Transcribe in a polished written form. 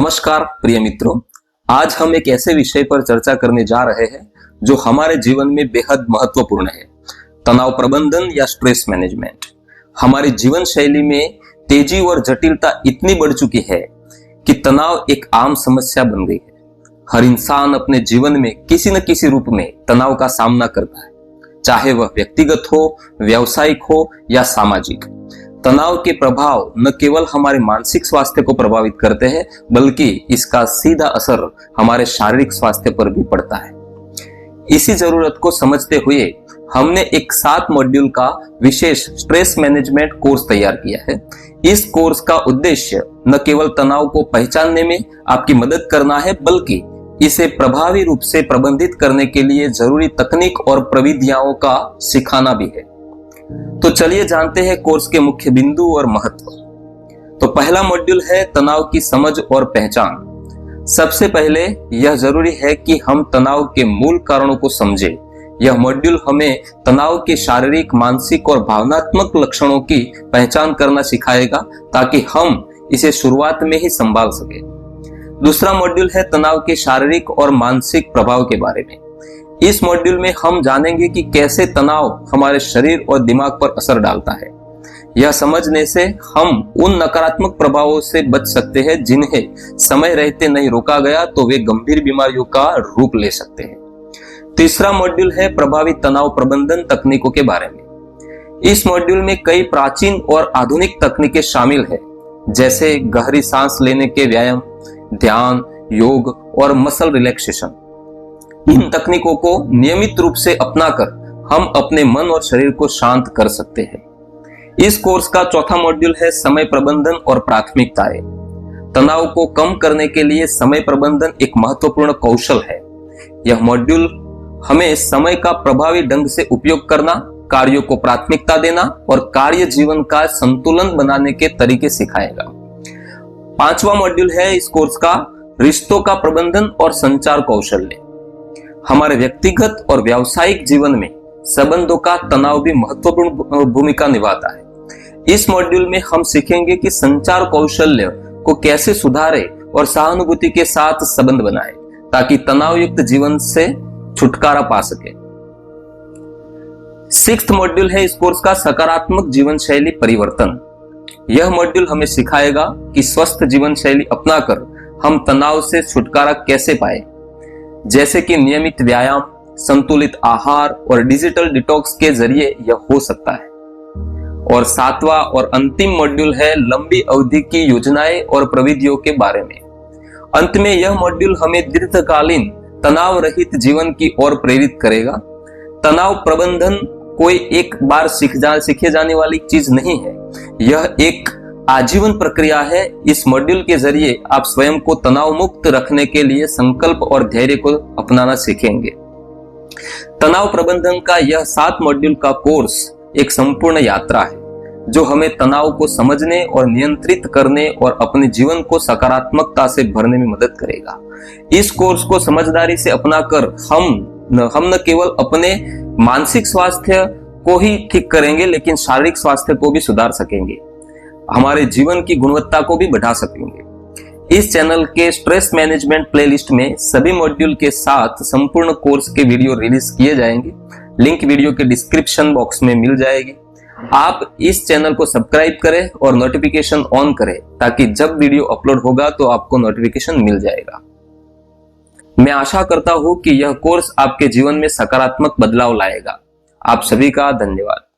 नमस्कार प्रिय मित्रों, आज हम एक ऐसे विषय पर चर्चा करने जा रहे हैं जो हमारे जीवन में बेहद महत्वपूर्ण है। तनाव प्रबंधन या स्ट्रेस मैनेजमेंट। हमारी जीवन शैली में तेजी और जटिलता इतनी बढ़ चुकी है कि तनाव एक आम समस्या बन गई है। हर इंसान अपने जीवन में किसी न किसी रूप में तनाव का सामना करता है, चाहे वह व्यक्तिगत हो, व्यावसायिक हो या सामाजिक। तनाव के प्रभाव न केवल हमारे मानसिक स्वास्थ्य को प्रभावित करते हैं, बल्कि इसका सीधा असर हमारे शारीरिक स्वास्थ्य पर भी पड़ता है। इसी जरूरत को समझते हुए हमने एक 7 मॉड्यूल का विशेष स्ट्रेस मैनेजमेंट कोर्स तैयार किया है। इस कोर्स का उद्देश्य न केवल तनाव को पहचानने में आपकी मदद करना है, बल्कि इसे प्रभावी रूप से प्रबंधित करने के लिए जरूरी तकनीक और प्रविधियों का सिखाना भी है। तो चलिए जानते हैं कोर्स के मुख्य बिंदु और महत्व। तो पहला मॉड्यूल है तनाव की समझ और पहचान। सबसे पहले यह जरूरी है कि हम तनाव के मूल कारणों को समझें। यह मॉड्यूल हमें तनाव के शारीरिक, मानसिक और भावनात्मक लक्षणों की पहचान करना सिखाएगा, ताकि हम इसे शुरुआत में ही संभाल सके। दूसरा मॉड्यूल है तनाव के शारीरिक और मानसिक प्रभाव के बारे में। इस मॉड्यूल में हम जानेंगे कि कैसे तनाव हमारे शरीर और दिमाग पर असर डालता है। यह समझने से हम उन नकारात्मक प्रभावों से बच सकते हैं जिन्हें समय रहते नहीं रोका गया तो वे गंभीर बीमारियों का रूप ले सकते हैं। तीसरा मॉड्यूल है प्रभावी तनाव प्रबंधन तकनीकों के बारे में। इस मॉड्यूल में कई प्राचीन और आधुनिक तकनीकें शामिल है, जैसे गहरी सांस लेने के व्यायाम, ध्यान, योग और मसल रिलैक्सेशन। इन तकनीकों को नियमित रूप से अपनाकर हम अपने मन और शरीर को शांत कर सकते हैं। इस कोर्स का चौथा मॉड्यूल है समय प्रबंधन और प्राथमिकताएं। तनाव को कम करने के लिए समय प्रबंधन एक महत्वपूर्ण कौशल है। यह मॉड्यूल हमें समय का प्रभावी ढंग से उपयोग करना, कार्यों को प्राथमिकता देना और कार्य जीवन का संतुलन बनाने के तरीके सिखाएगा। पांचवा मॉड्यूल है इस कोर्स का रिश्तों का प्रबंधन और संचार कौशल। हमारे व्यक्तिगत और व्यावसायिक जीवन में संबंधों का तनाव भी महत्वपूर्ण भूमिका निभाता है। इस मॉड्यूल में हम सीखेंगे कि संचार कौशल्य को कैसे सुधारें और सहानुभूति के साथ संबंध बनाएं, ताकि तनाव युक्त जीवन से छुटकारा पा सके। 6th मॉड्यूल है इस कोर्स का सकारात्मक जीवन शैली परिवर्तन। यह मॉड्यूल हमें सिखाएगा कि स्वस्थ जीवन शैली अपनाकर हम तनाव से छुटकारा कैसे पाए, जैसे कि नियमित व्यायाम, संतुलित आहार और डिजिटल डिटॉक्स के जरिए यह हो सकता है। और 7वां और अंतिम मॉड्यूल है लंबी अवधि की योजनाएं और प्रविधियों के बारे में। अंत में यह मॉड्यूल हमें दीर्घकालीन तनाव रहित जीवन की ओर प्रेरित करेगा। तनाव प्रबंधन कोई एक बार सीखे जाने वाली चीज नहीं है, यह एक आजीवन प्रक्रिया है। इस मॉड्यूल के जरिए आप स्वयं को तनाव मुक्त रखने के लिए संकल्प और धैर्य को अपनाना सीखेंगे। तनाव प्रबंधन का यह 7 मॉड्यूल का कोर्स एक संपूर्ण यात्रा है, जो हमें तनाव को समझने और नियंत्रित करने और अपने जीवन को सकारात्मकता से भरने में मदद करेगा। इस कोर्स को समझदारी से अपनाकर हम न केवल अपने मानसिक स्वास्थ्य को ही ठीक करेंगे, लेकिन शारीरिक स्वास्थ्य को भी सुधार सकेंगे, हमारे जीवन की गुणवत्ता को भी बढ़ा सकेंगे। इस चैनल के स्ट्रेस मैनेजमेंट प्लेलिस्ट में सभी मॉड्यूल के साथ संपूर्ण कोर्स के वीडियो रिलीज किए जाएंगे। लिंक वीडियो के डिस्क्रिप्शन बॉक्स में मिल जाएगी। आप इस चैनल को सब्सक्राइब करें और नोटिफिकेशन ऑन करें, ताकि जब वीडियो अपलोड होगा तो आपको नोटिफिकेशन मिल जाएगा। मैं आशा करता हूं कि यह कोर्स आपके जीवन में सकारात्मक बदलाव लाएगा। आप सभी का धन्यवाद।